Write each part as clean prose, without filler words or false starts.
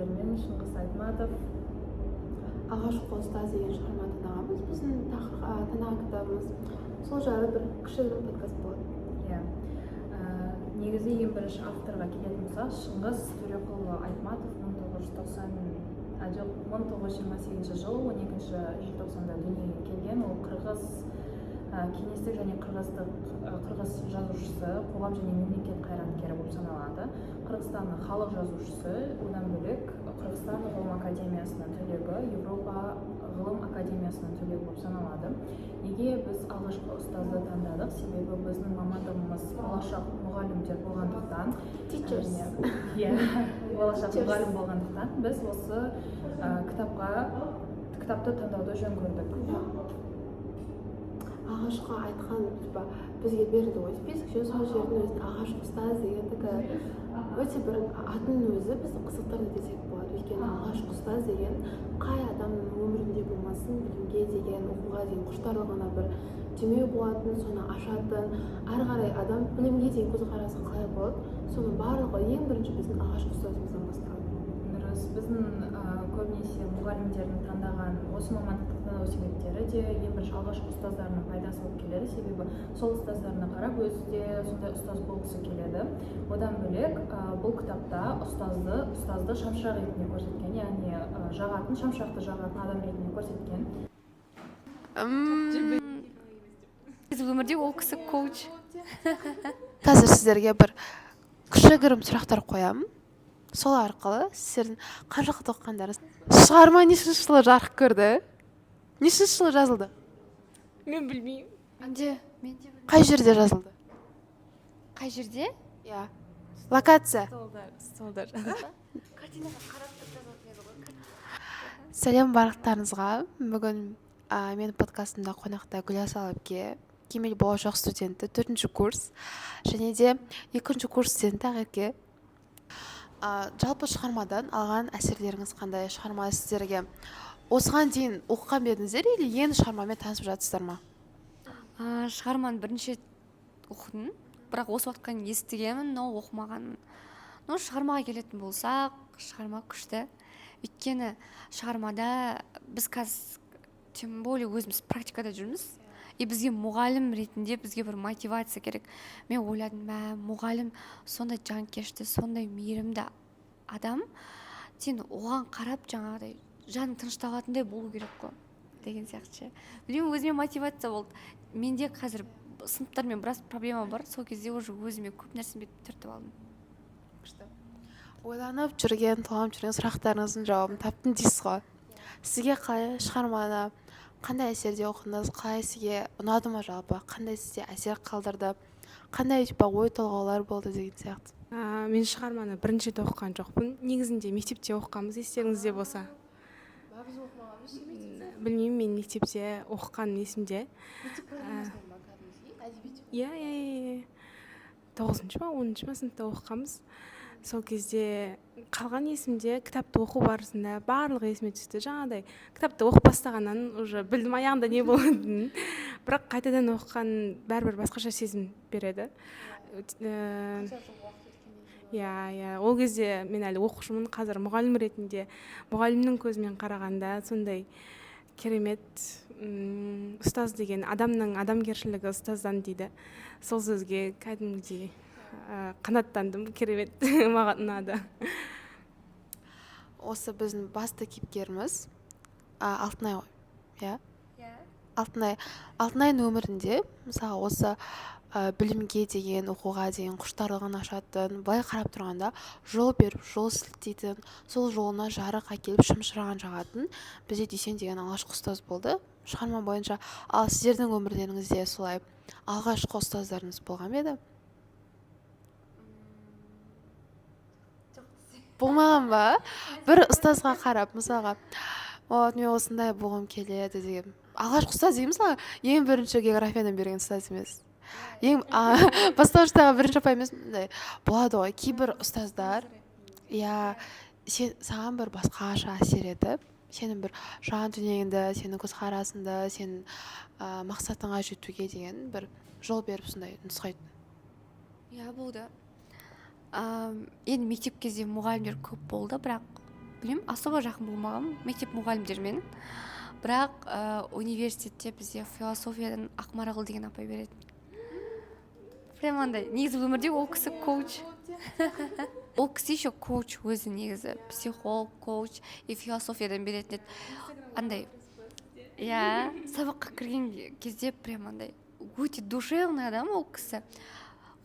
мұғалімім Шыңғыс Айтматов. Алғашқы ұстаз деген шығарма тыңдағанбыз. Біздің тыңдаған кітабымыз сол жайлы бір кішігірім подкаст болады. Иә. Негізі ең бірінші авторға келетін болсақ, Шыңғыс Төреқұлы Айтматов 1928 жыл 12 желтоқсанда дүниеге келген. Ол қырғыз кеңестік және қырғыз жазушысы, қоғам және мемлекет қайраткері болып саналады. Қырғызстанның халық жазушысы, одан бөлек Қырғызстан ғылым академиясының түлегі, Европа ғылым академиясының түлегі болып саналады. Неге біз алғашқы ұстазды таңдадық? Себебі біздің мамандығымыз болашақ мұғалімдер болғандықтан, болашақ мұғалім болғандықтан біз осы кітапты таңдауды жөн көрдік. Алғашқы айтқан бізге берді ғой список, сол жердің өзін алғашқы ұстаз дегендігі өте бір атын өзі бізді қызықтырды десек болады. Өйткені алғашқы ұстаз деген қай адамның өмірінде болмасын білімге деген, оқуға деген құштарлығына бір демеу болатын, соны ашатын, ары қарай адам білімге деген көзқарасы қалай болады, соның барлығы ең бірінші біздің алғашқы ұстазымыздан басталады. Дұрыс. Біздің көбінесе мұғалімдердің таңдаған осы мамандықты таңдау себептері де ең бірінші алғашқы ұстаздарының пайдасы болып келеді. Себебі сол ұстаздарына қарап өзі де сондай ұстаз болғысы келеді. Одан бөлек бұл кітапта ұстазды шамшырақ ретінде көрсеткен, яғни шамшырақты жағатын адам ретінде көрсеткен. Өмірде ол кісі коуч. Қазір сіздерге бір кішігірім сұрақтар қоямын. Сол арқылы сіздердің қаншалықты оқығандарыңыз. Шығарма нешінші жылы жарық көрді? Нешінші жылы жазылды? Мен білмеймін. Менде Қай жерде жазылды? Қай жерде? Иә. Локация. Столдар. Сәлем барлықтарыңызға. Бүгін мен подкастымда қонақта Гүласал әпке, Кемел болашақ студенті, 4-ші курс, және де 2-ші курс студенті Ақерке. Жалпы шығармадан алған әсерлеріңіз қандай? Шығарма сіздерге осыған дейін оқыған бедіңіздер или енді шығармамен танысып жатсыздар ма? Шығарманы бірінші оқыдым, бірақ осы уақытқа дейін естігенмін, но оқымағанмын. Но шығармаға келетін болсақ, шығарма күшті. Өйткені шығармада біз қазір тем более өзіміз практикада жүрміз. И бізге мұғалім ретінде бізге бір мотивация керек. Мен ойладым, мұғалім сондай жанкешті, сондай мейірімді адам, сен оған қарап жаңағыдай жаның тынышталатындай болу керек қой деген сияқты. Білмеймін, өзіме мотивация болды. Менде қазір сыныптармен біраз проблема бар. Сол кезде уже өзіме көп нәрсені түртіп алдым. Ойланып жүрген, толғанып жүрген сұрақтарыңыздың жауабын таптым дейсіз ғой. Сізге қалай шығарманы қандай әсерде оқыдыңыз, қалай сізге ұнады ма жалпы, қандай сізде әсер қалдырды, қандай ой толғаулар болды деген сияқты? Мен шығарманы бірінші рет оқыған жоқпын. Негізінде мектепте оқығанбыз, естеріңізде болса. Білмеймін, мен мектепте оқыған есімде. Иә. 9-шы ма, 10-шы сыныпта оқығанбыз. Сол кезде қалған есімде кітапты оқу барысында барлығы есіме түсті. Жаңағыдай кітапты оқып бастағаннан уже білдім аяғында не болатынын. Бірақ қайтадан оқыған бәрібір басқаша сезім береді. Иә, ол кезде мен әлі оқушымын, қазір мұғалім ретінде, мұғалімнің көзімен қарағанда сондай керемет ұстаз деген адамның адамгершілігі ұстаздан дейді. Сол сөзге кәдімгідей қанаттандым, керемет, маған ұнады. Осы біздің басты кейіпкеріміз Алтынай ғой, иә? Алтынайдың өмірінде, мысалы, осы білімге деген, оқуға деген құштарлығын ашатын, былай қарап тұрғанда жол беріп, жол сілтейтін, сол жолына жарық әкеліп шамшыраған жағатын бізде Дүйсен деген алғашқы ұстаз болды. Шығарма бойынша, ал сіздердің өмірлеріңізде солай алғашқы ұстаздарыңыз болған ба еді? Болмаған ба? Бір ұстазға қарап, мысалға, мен осындай болғым келеді деген. Алғашқы ұстаз дейміз, ең бірінші географиядан берген ұстаз емес. Бастауыштағы бірінші апай емес, болады ғой, кейбір ұстаздар, саған бір басқаша әсер етіп, сенің бір жан дүниеңді, сенің көзқарасыңды, сенің мақсатыңа жетуге деген бір жол беріп сондай нұсқайды. Болды. Енді мектеп кезде мұғалімдер көп болды, бірақ білмеймін, особо жақын болмағанмын мектеп мұғалімдерімен. Бірақ университетте бізде философиядан Ақмарал деген апай беретін. Прям андай, негізі өмірде ол кісі коуч. Ол кісі еще коуч өзі, негізі психолог, коуч и философиядан беретін еді. Андай, иә, сабаққа кірген кезде прям андай өте душевный адам ол кісі.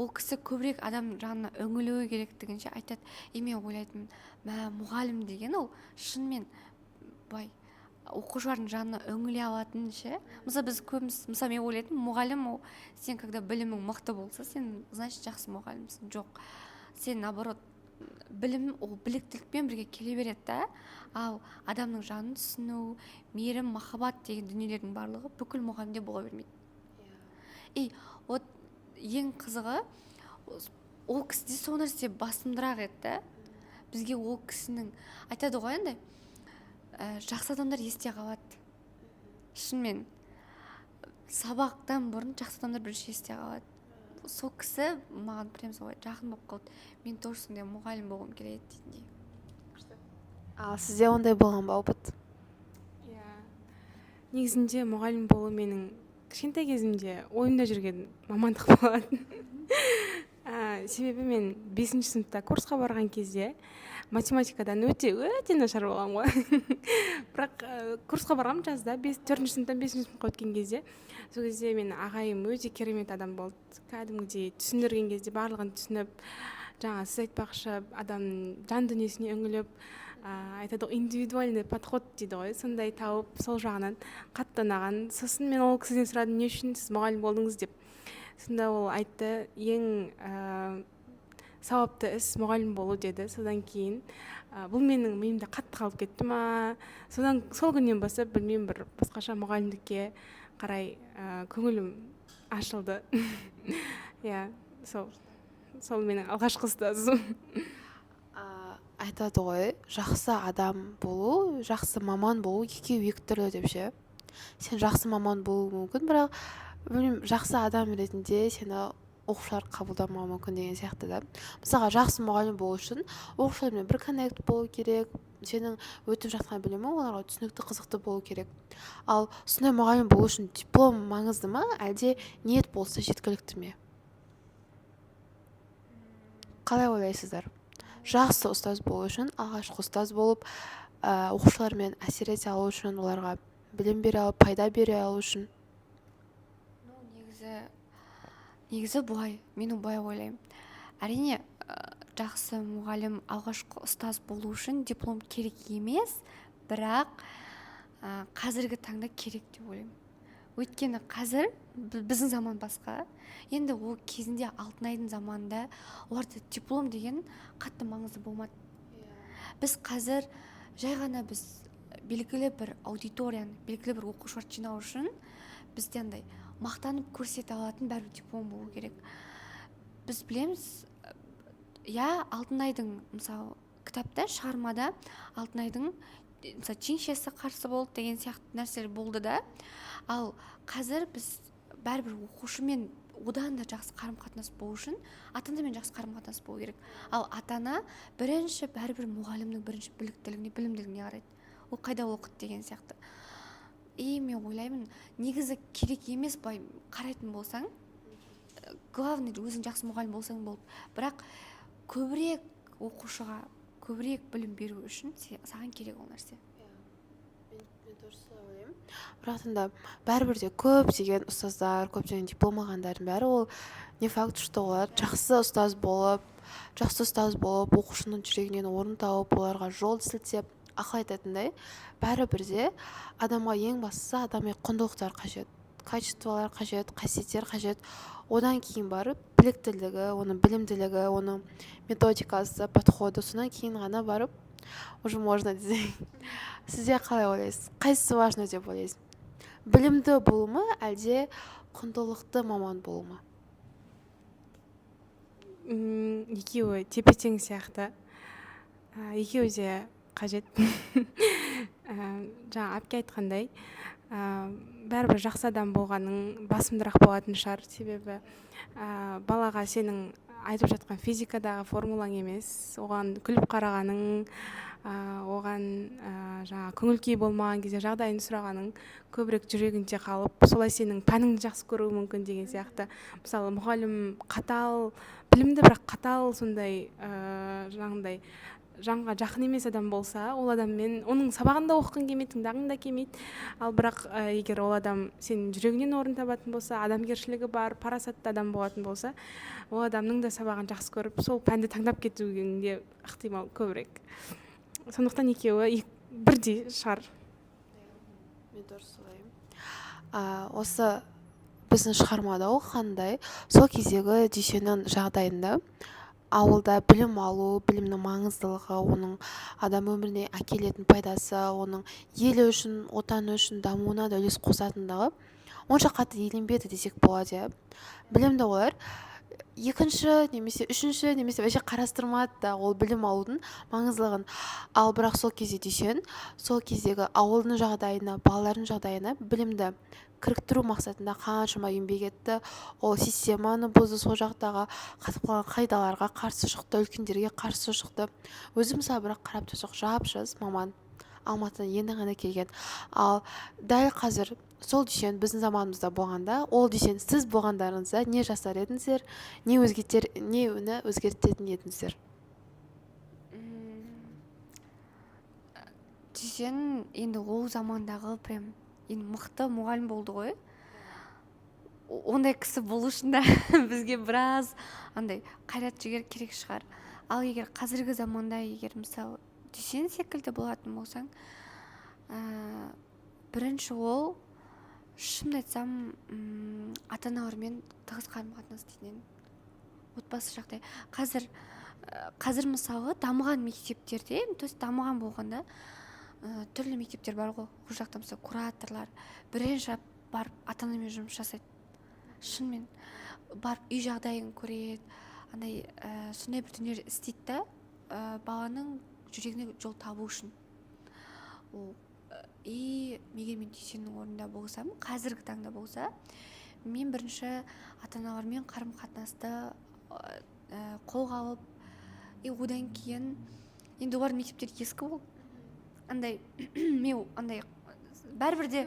Ол кісі көбірек адам жанына үңілуі керектігінше айтады. Мен ойлайтын, мұғалім деген ол шынымен бай оқушылардың жанына үңіле алатын ше. Мысалы біз көбіміз, мысалы мен ойлайтын, мұғалім ол сен когда білімің мықты болса, сен значит жақсы мұғалімсің. Жоқ. Сен наоборот білім ол біліктілікпен бірге келе береді да. Ал адамның жанын түсіну, мейірім, махаббат деген дүниелердің барлығы бүкіл мұғалімде бола бермейді. И вот ең қызығы ол кісіде сол нәрсе басымдырақ еді да. Бізге ол кісінің айтады ғой енді, жақсы адамдар есте қалады. Шынымен сабақтан бұрын жақсы адамдар бірінші есте қалады. Сол кісі маған прям солай жақын болып қалды. Мен тоже сондай мұғалім болғым келеді дейтіндей. Ал сізде ондай болған ба опыт? Негізінде мұғалім болу менің кішкентай кезімде ойымда жүрген мамандық болатын. Себебі мен 5-ші сыныпта курсқа барған кезде математикадан өте нашар болғам ғой. Бірақ курсқа барғам жазда 4-ші сыныптан 5-ші сыныпқа өткен кезде, сол кезде мен ағайым өте керемет адам болды. Кәдімгідей түсіндірген кезде барлығын түсініп, жаңа сіз айтпақшы адамның жан дүниесіне үңіліп, айтады ғой, индивидуальный подход дейді ғой, сондай тауып, сол жағынан қатты ұнаған. Сосын мен ол кісіден сұрадым, не үшін сіз мұғалім болдыңыз деп. Сонда ол айтты, ең сауапты іс мұғалім болу деді. Содан кейін бұл менің миымда қатты қалып кетті ма. Содан сол күннен бастап білмеймін, бір басқаша мұғалімдікке қарай көңілім ашылды. Иә, сол менің алғашқы ұстазым. Айтады ғой, жақсы адам болу, жақсы маман болу екеуі екі түрлі деп ше. Сен жақсы маман болуы мүмкін, бірақ білмеймін, жақсы адам ретінде сені оқушылар қабылдамауы мүмкін деген сияқты да. Мысалға жақсы мұғалім болу үшін оқушылармен бір коннект болу керек, сенің өтіп жатқан білімі оларға түсінікті, қызықты болу керек. Ал сондай мұғалім болу үшін диплом маңызды ма, әлде ниет болса жеткілікті ме? Қалай ойлайсыздар? Жақсы ұстаз болу үшін, алғашқы ұстаз болып, оқушылармен әсер ете алу үшін, оларға білім бере алу, пайда бере алу үшін. Негізі бұлай, мен бұлай ойлаймын. Әрине, жақсы мұғалім, алғашқы ұстаз болу үшін диплом керек емес, бірақ қазіргі таңда керек деп ойлаймын. Өйткені қазір біздің заман басқа. Енді ол кезінде Алтынайдың заманында оларда диплом деген қатты маңызды болмады. Біз қазір жай ғана біз белгілі бір аудиторияны, белгілі бір оқушыларды жинау үшін бізде андай мақтанып көрсете алатын бәрібір диплом болу керек. Біз білеміз, Алтынайдың мысалы кітапта, шығармада Алтынайдың мысалы чеңшесі қарсы болды деген сияқты нәрселер болды да. Ал қазір біз бәрібір оқушымен одан да жақсы қарым-қатынас болу үшін ата-анамен жақсы қарым-қатынас болу керек. Ал ата-ана бірінші бәрібір мұғалімнің бірінші біліктілігіне, білімділігіне қарайды. Ол қайда оқыды деген сияқты. Мен ойлаймын, негізі керек емес, былай қарайтын болсаң, главный өзің жақсы мұғалім болсаң болды. Бірақ көбірек оқушыға көбірек білім беру үшін саған керек ол нәрсе. Мен тоже солай ойлаймын. Бірақ бәрібір де көптеген ұстаздар, көптеген диплом алғандардың бәрі ол не факт, что олар жақсы ұстаз болып, оқушының жүрегінен орын тауып, оларға жол сілтеп, ақыл айтатындай, бәрібір де адамға ең бастысы адами құндылықтар қажет, качестволар қажет, қасиеттер қажет. Одан кейін барып біліктілігі, оның білімділігі, оның методикасы, подходы, содан кейін ғана барып уже можно десең. Сізде қалай ойлайсыз? Қайсысы важно деп ойлайсыз? Білімді болу ма, әлде құндылықты маман болу ма? Екеуі тепе-тең сияқты. Екеуі де қажет. Жаңа әпке айтқандай, бәрібір жақсы адам болғаның басымдырақ болатын шығар. Себебі балаға сенің айтып жатқан физикадағы формулаң емес, оған күліп қарағаның, оған жаңа көңіл күй болмаған кезде жағдайын сұрағаның көбірек жүрегінде қалып, солай сенің пәніңді жақсы көруі мүмкін деген сияқты. Мысалы мұғалім қатал, білімді бірақ қатал, сондай жаңағындай жанға жақын емес адам болса, ол адаммен оның сабағында оқығың келмейді, тыңдағың да келмейді. Ал бірақ егер ол адам сенің жүрегінен орын табатын болса, адамгершілігі бар, парасатты адам болатын болса, ол адамның да сабағын жақсы көріп, сол пәнді таңдап кетуге ықтимал көбірек. Сондықтан екеуі бірдей шығар. Мен дұрыс ойлаймын. Осы біздің шығармада оқығандай, сол кездегі дүйсеннің жағдайында ауылда білім алу, білімнің маңыздылығы, оның адам өміріне әкелетін пайдасы, оның елі үшін, отаны үшін дамуына да үлес қосатындығы онша қатты еленбеді десек болады. Иә. Білімді олар екінші немесе үшінші немесе вообще қарастырмады да ол білім алудың маңыздылығын. Ал бірақ сол кезде дүйсен сол кездегі ауылдың жағдайына, балалардың жағдайына білімді кіріктіру мақсатында қаншама еңбек етті. Ол системаны бұзды, сол жақтағы қатып қалған қағидаларға қарсы шықты, үлкендерге қарсы шықты. Өзім мысалы бірақ қарап тұрсақ жап-жас маман, Алматыдан енді ғана келген. Ал дәл қазір сол дүйсен біздің заманымызда болғанда, ол дүйсен сіз болғандарыңызда не жасар едіңіздер, нені өзгертетін едіңіздер? Дүйсен енді ол замандағы прям енді мықты мұғалім болды ғой. Ондай кісі болу үшін да бізге біраз андай қайрат жігер керек шығар. Ал егер қазіргі заманда егер мысалы дүйсен секілді болатын болсаң, бірінші ол шын айтсам ата-аналармен тығыз қарым-қатынас істейтін. Отбасы жағдай. Қазір мысалы дамыған мектептерде, дамыған болғанда түрлі мектептер бар ғой, ол жақта мысалы кураторлар бірінші барып ата-анамен жұмыс жасайды. Шынымен барып үй жағдайын көреді, андай сондай бір дүниелер істейді да, баланың жүрегіне жол табу үшін. Егер мен дүйсеннің орнында болсам, қазіргі таңда болса, мен бірінші ата-аналармен қарым-қатынасты қолға алып, одан кейін енді олардың мектептері ескі болды. Андай бәрібір де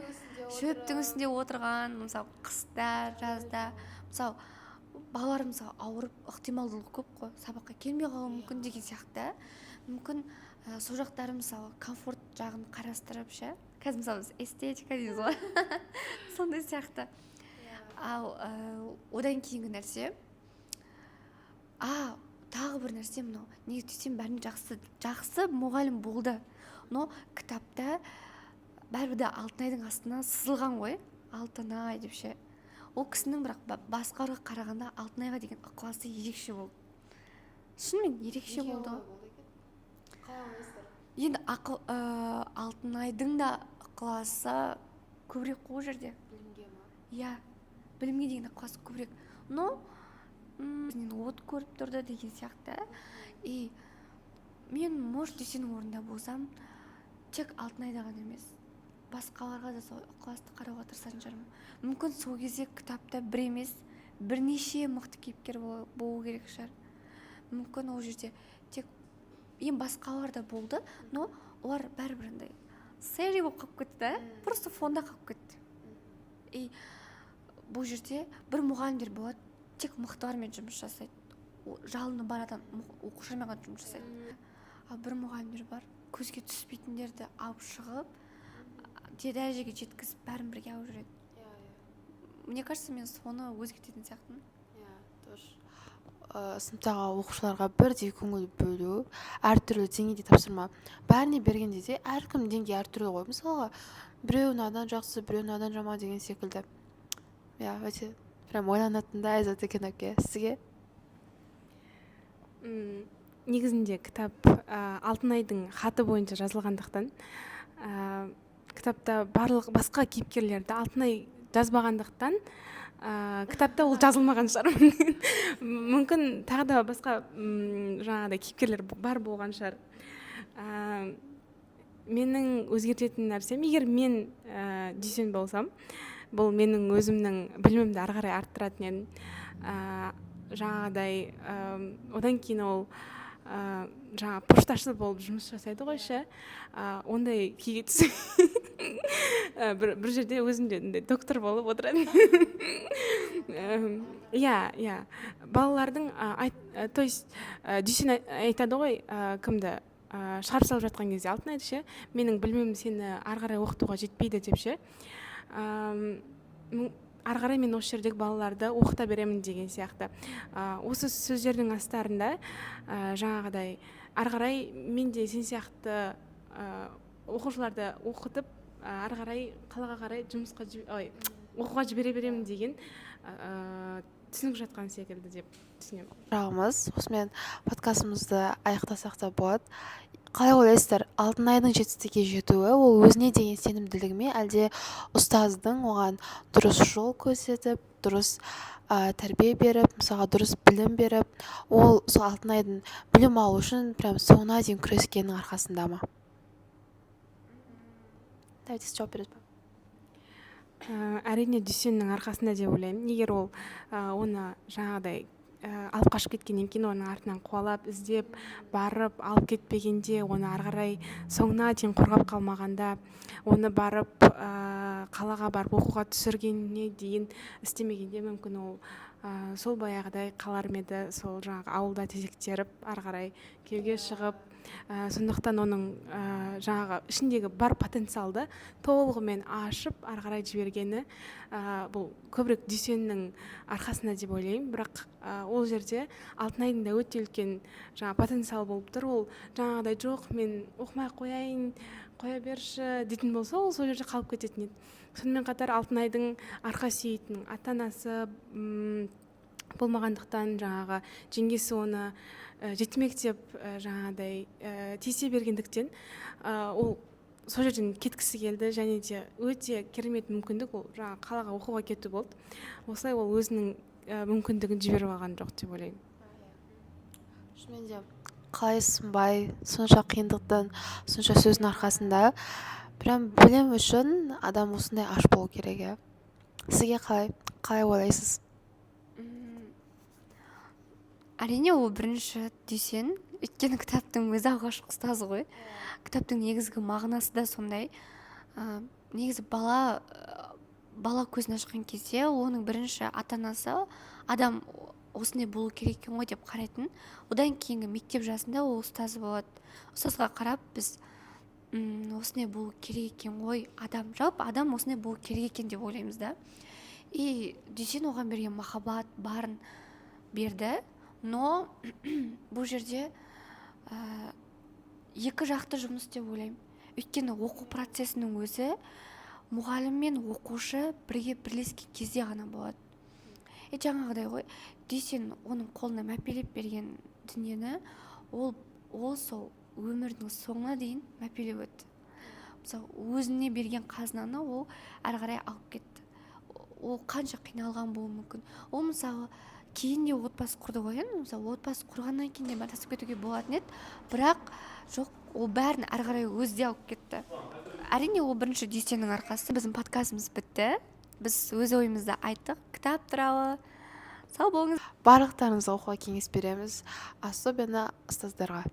шөптің үстінде отырған, мысалы қыста, жазда, мысалы балалар мысалы ауырып, ықтималдылығы көп қой, сабаққа келмей қалуы мүмкін деген сияқты. Мүмкін сол жақтары мысалы комфорт жағын қарастырып ше. Қазір мысалы эстетика дейміз ғой. Сондай сияқты. Ал одан кейінгі нәрсе, тағы бір нәрсе мынау. Неге дүйсен бәрін жақсы мұғалім болды. Но кітапта бәрібір де Алтынайдың астына сызылған ғой. Алтынай деп ше. Ол кісінің бірақ басқаға қарағанда Алтынайға деген ықыласы ерекше болды. Шынымен ерекше болды. Енді Алтынайдың да ықыласы көбірек қой жерде. Білімге ма? Иә, білімге деген ықыласы көбірек. Но от көріп тұрды деген сияқты. Мен может дүйсеннің орнында болсам, тек Алтынайда ғана емес, басқаларға да сол ықыласты қарауға тырысатын шығармын. Мүмкін сол кезде кітапта бір емес, бірнеше мықты кейіпкер болу керек шығар. Мүмкін ол жерде тек басқалар да болды, но олар бәрібір андай сэрри болып қалып кетті да, просто фонда қалып кетті. Бұл жерде бір мұғалімдер болады, тек мықтылармен жұмыс жасайды. Жалыны бар адам оқушымен ғана жұмыс жасайды. Ал бір мұғалімдер бар, көзге түспейтіндерді алып шығып, дәрежеге жеткізіп, бәрін бірге алып жүреді. Мне кажется, мен соны өзгертетін сияқтымын. Дұрыс. Сыныптағы оқушыларға бірдей көңіл бөлу, әртүрлі деңгейде тапсырма. Бәріне бергенде де әркім деңгей әртүрлі ғой. Мысалға, біреу надан жақсы, біреу надан жаман деген секілді. Өте прям ойланатындай зат екен әпке. Сізге? Негізінде кітап Алтынайдың хаты бойынша жазылғандықтан, кітапта барлық басқа кейіпкерлерді Алтынай жазбағандықтан, кітапта ол жазылмаған шығар. Мүмкін тағы да басқа жаңағыдай кейіпкерлер бар болған шығар. Менің өзгертетін нәрсем, егер мен дүйсен болсам, бұл менің өзімнің білімімді ары қарай арттыратын едім. жаңағыдай одан кейін ол жаңа пошташы болып жұмыс жасайды ғой ше, ондай күйге түсіп бір жерде өзім де доктор болып отырады. Иә, балалардың то есть дүйсен айтады ғой, кімді шығарып салып жатқан кезде Алтынайды ше, менің білмем сені ары қарай оқытуға жетпейді деп ше, ары қарай мен осы жердегі балаларды оқыта беремін деген сияқты. Осы сөздердің астарында жаңағыдай ары қарай мен де сен сияқты оқушыларды оқытып ары қарай қалаға қарай жұмысқа оқуға жібере беремін деген түсінік жатқан секілді деп түсінемін. Сұрағымыз, осымен подкастымызды аяқтасақ та болады. Қалай ойлайсыздар, Алтынайдың жетістікке жетуі ол өзіне деген сенімділігі ме, әлде ұстаздың оған дұрыс жол көрсетіп, дұрыс тәрбие беріп, мысалға дұрыс білім беріп, ол сол Алтынайдың білім алу үшін прям соңына дейін күрескеннің арқасында ма? Давайте сіз жауап бересіз ба? Әрине дүйсеннің арқасында деп ойлаймын. Егер ол оны жаңағыдай алып қашып кеткеннен кейін оның артынан қуалап іздеп барып алып кетпегенде, оны ары қарай соңына дейін қорғап қалмағанда, оны барып қалаға барып оқуға түсіргеніне дейін істемегенде, мүмкін ол сол баяғыдай қалар ма еді, сол жаңағы ауылда тезектеріп ары қарай күйеуге шығып. Сондықтан оның жаңағы ішіндегі бар потенциалды толығымен ашып ары қарай жібергені бұл көбірек дүйсеннің арқасында деп ойлаймын. Бірақ ол жерде Алтынайдың да өте үлкен жаңа потенциал болып тұр. Ол жаңағыдай жоқ, мен оқымай қояйын, қоя берші дейтін болса, ол сол жерде қалып кететін еді. Сонымен қатар Алтынайдың арқа сүйейтін ата-анасы болмағандықтан жаңағы жеңгесі оны жеті мектеп жаңағыдай тиісе бергендіктен ол сол жерден кеткісі келді, және де өте керемет мүмкіндік ол жаңағы қалаға оқуға кету болды. Осылай ол өзінің мүмкіндігін жіберіп алған жоқ деп ойлаймын. Шынымен де қалай сынбай, сонша қиындықтан, сонша сөздің арқасында прям білім үшін адам осындай аш болу керек. Сізге қалай ойлайсыз? Әрине ол бірінші дүйсен, өйткені кітаптың өзі алғашқы ұстазы ғой. Кітаптың негізгі мағынасы да сондай. Негізі бала көзін ашқан кезде оның бірінші ата-анасы адам осындай болу керек екен ғой деп қарайтын. Одан кейінгі мектеп жасында ол ұстазы болады. Ұстазға қарап біз осындай болу керек екен ғой, жалпы адам осындай болу керек екен деп ойлаймыз да. И дүйсен оған берген махаббат барын берді. Но бұл жерде екі жақты жұмыс деп ойлаймын. Өйткені оқу процесінің өзі мұғалім мен оқушы бірге бірлескен кезде ғана болады. Жаңағыдай ғой, дүйсен оның қолына мәпелеп берген дүниені ол сол өмірдің соңына дейін мәпелеп өтті. Мысалы, өзіне берген қазынаны ол ары қарай алып кетті. Ол қанша қиналған болуы мүмкін. Ол мысалы кейін де отбасы құрды ғой, мысалы отбасы құрғаннан кейін де тастап кетуге болатын еді, бірақ жоқ, ол бәрін ары қарай өзі де алып кетті. Әрине ол бірінші дүйсеннің арқасы. Біздің подкастымыз бітті. Біз өз ойымызды айттық кітап туралы. Сау болыңыз. Барлықтарыңызға оқуға кеңес береміз, особенно ұстаздарға.